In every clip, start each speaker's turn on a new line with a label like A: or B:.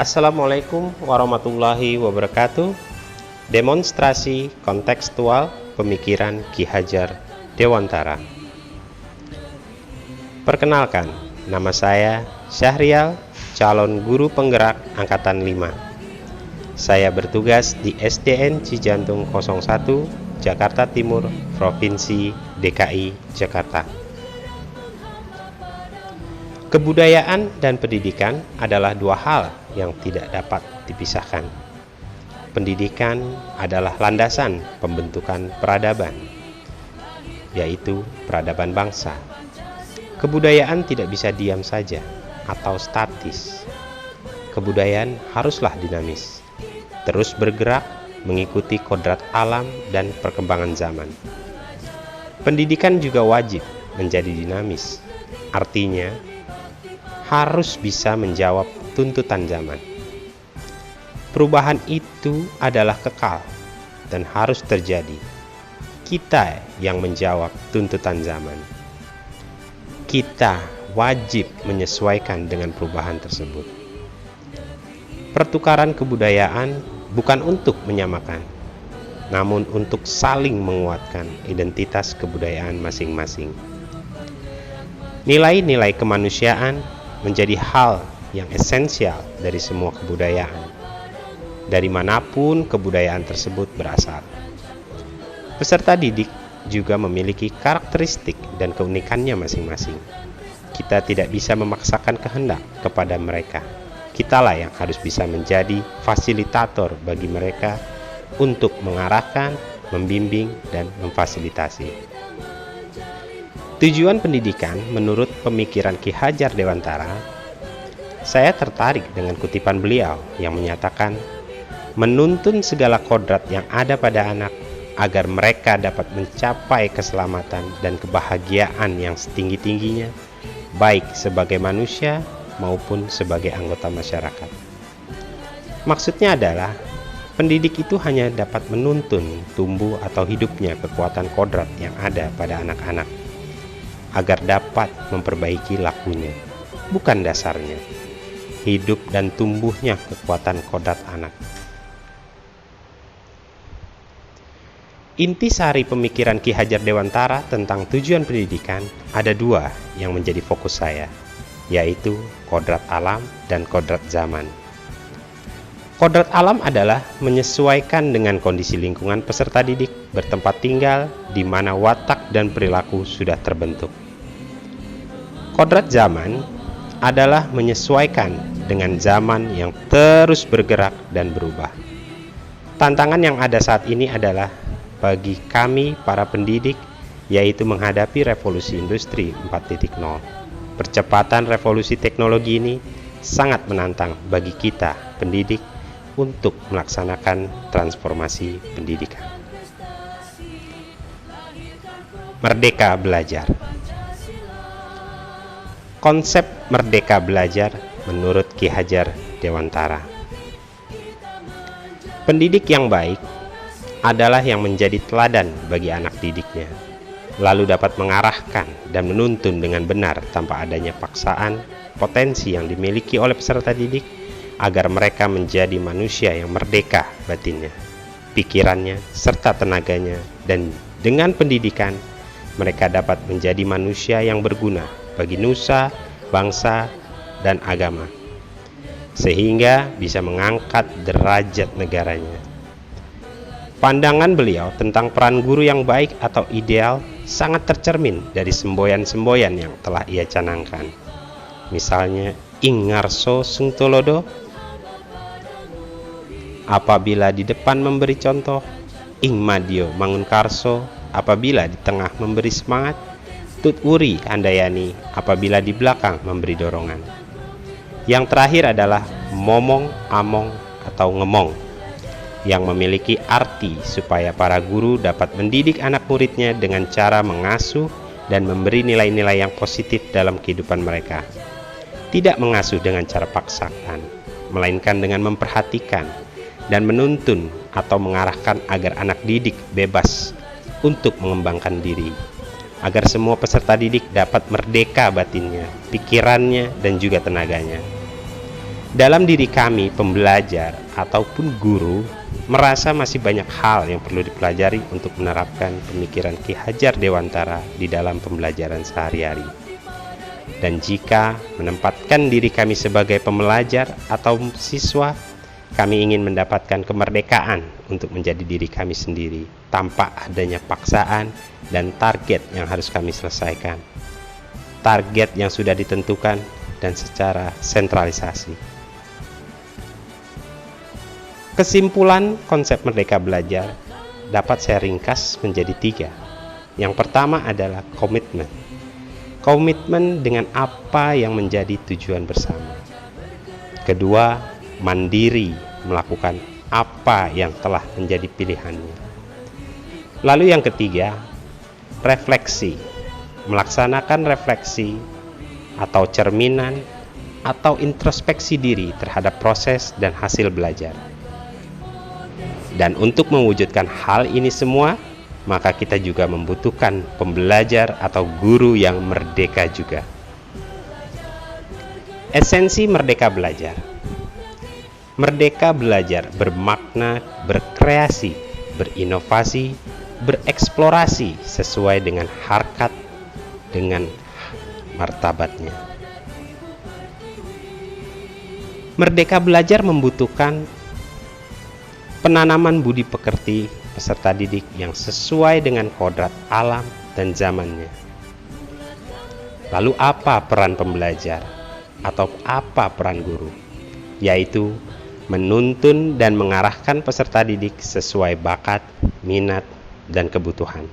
A: Assalamualaikum warahmatullahi wabarakatuh. Demonstrasi kontekstual pemikiran Ki Hajar Dewantara. Perkenalkan, nama saya Syahrial, calon guru penggerak Angkatan 5. Saya bertugas di SDN Cijantung 01, Jakarta Timur, Provinsi DKI Jakarta. Kebudayaan dan pendidikan adalah dua hal yang tidak dapat dipisahkan. Pendidikan adalah landasan pembentukan peradaban, yaitu peradaban bangsa. Kebudayaan tidak bisa diam saja atau statis. Kebudayaan haruslah dinamis, terus bergerak mengikuti kodrat alam dan perkembangan zaman. Pendidikan juga wajib menjadi dinamis, artinya harus bisa menjawab tuntutan zaman. Perubahan itu adalah kekal dan harus terjadi. Kita yang menjawab tuntutan zaman. Kita wajib menyesuaikan dengan perubahan tersebut. Pertukaran kebudayaan bukan untuk menyamakan, namun untuk saling menguatkan identitas kebudayaan masing-masing. Nilai-nilai kemanusiaan menjadi hal yang esensial dari semua kebudayaan, dari manapun kebudayaan tersebut berasal. Peserta didik juga memiliki karakteristik dan keunikannya masing-masing. Kita tidak bisa memaksakan kehendak kepada mereka. Kitalah yang harus bisa menjadi fasilitator bagi mereka untuk mengarahkan, membimbing, dan memfasilitasi. Tujuan pendidikan menurut pemikiran Ki Hajar Dewantara, saya tertarik dengan kutipan beliau yang menyatakan, menuntun segala kodrat yang ada pada anak agar mereka dapat mencapai keselamatan dan kebahagiaan yang setinggi-tingginya, baik sebagai manusia maupun sebagai anggota masyarakat. Maksudnya adalah, pendidik itu hanya dapat menuntun tumbuh atau hidupnya kekuatan kodrat yang ada pada anak-anak, agar dapat memperbaiki lakunya, bukan dasarnya, hidup dan tumbuhnya kekuatan kodrat anak. Intisari pemikiran Ki Hajar Dewantara tentang tujuan pendidikan ada dua yang menjadi fokus saya, yaitu kodrat alam dan kodrat zaman. Kodrat alam adalah menyesuaikan dengan kondisi lingkungan peserta didik bertempat tinggal di mana watak dan perilaku sudah terbentuk. Kodrat zaman adalah menyesuaikan dengan zaman yang terus bergerak dan berubah. Tantangan yang ada saat ini adalah bagi kami para pendidik, yaitu menghadapi revolusi industri 4.0. Percepatan revolusi teknologi ini sangat menantang bagi kita pendidik untuk melaksanakan transformasi pendidikan. Merdeka belajar. Konsep merdeka belajar menurut Ki Hajar Dewantara. Pendidik yang baik adalah yang menjadi teladan bagi anak didiknya, lalu dapat mengarahkan dan menuntun dengan benar tanpa adanya paksaan potensi yang dimiliki oleh peserta didik agar mereka menjadi manusia yang merdeka batinnya, pikirannya, serta tenaganya, dan dengan pendidikan mereka dapat menjadi manusia yang berguna bagi nusa, bangsa, dan agama, sehingga bisa mengangkat derajat negaranya. Pandangan beliau tentang peran guru yang baik atau ideal sangat tercermin dari semboyan-semboyan yang telah ia canangkan. Misalnya, ing ngarso sing tulodo, apabila di depan memberi contoh, ing madyo mangun karso, apabila di tengah memberi semangat, tut wuri handayani, apabila di belakang memberi dorongan. Yang terakhir adalah momong among atau ngemong, yang memiliki arti supaya para guru dapat mendidik anak muridnya dengan cara mengasuh dan memberi nilai-nilai yang positif dalam kehidupan mereka. Tidak mengasuh dengan cara paksaan, melainkan dengan memperhatikan dan menuntun atau mengarahkan agar anak didik bebas untuk mengembangkan diri, agar semua peserta didik dapat merdeka batinnya, pikirannya, dan juga tenaganya. Dalam diri kami, pembelajar ataupun guru, merasa masih banyak hal yang perlu dipelajari untuk menerapkan pemikiran Ki Hajar Dewantara di dalam pembelajaran sehari-hari. Dan jika menempatkan diri kami sebagai pembelajar atau siswa, kami ingin mendapatkan kemerdekaan untuk menjadi diri kami sendiri, tanpa adanya paksaan dan target yang harus kami selesaikan. Target yang sudah ditentukan dan secara sentralisasi. Kesimpulan konsep merdeka belajar dapat saya ringkas menjadi 3. Yang pertama adalah komitmen. Komitmen dengan apa yang menjadi tujuan bersama. Kedua, mandiri melakukan apa yang telah menjadi pilihannya. Lalu yang ketiga, refleksi. Melaksanakan refleksi atau cerminan atau introspeksi diri terhadap proses dan hasil belajar. Dan untuk mewujudkan hal ini semua, maka kita juga membutuhkan pembelajar atau guru yang merdeka juga. Esensi merdeka belajar. Merdeka belajar bermakna berkreasi, berinovasi, bereksplorasi sesuai dengan harkat, dengan martabatnya. Merdeka belajar membutuhkan penanaman budi pekerti peserta didik yang sesuai dengan kodrat alam dan zamannya. Lalu apa peran pembelajar atau apa peran guru? Yaitu menuntun dan mengarahkan peserta didik sesuai bakat, minat, dan kebutuhan.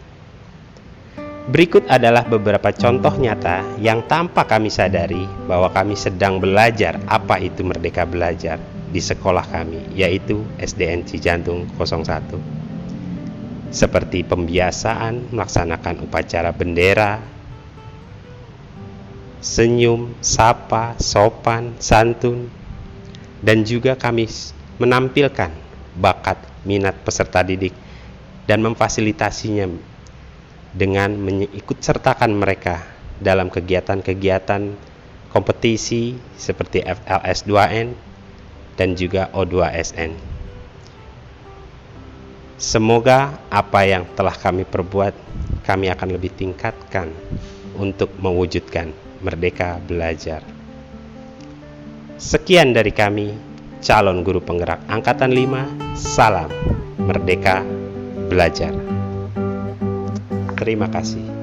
A: Berikut adalah beberapa contoh nyata yang tanpa kami sadari bahwa kami sedang belajar apa itu merdeka belajar di sekolah kami, yaitu SDN Cijantung 01. Seperti pembiasaan melaksanakan upacara bendera, senyum, sapa, sopan, santun, dan juga kami menampilkan bakat minat peserta didik dan memfasilitasinya dengan mengikutsertakan mereka dalam kegiatan-kegiatan kompetisi seperti FLS 2N dan juga O2SN. Semoga apa yang telah kami perbuat, kami akan lebih tingkatkan untuk mewujudkan merdeka belajar. Sekian dari kami, calon guru penggerak Angkatan 5, salam merdeka belajar. Terima kasih.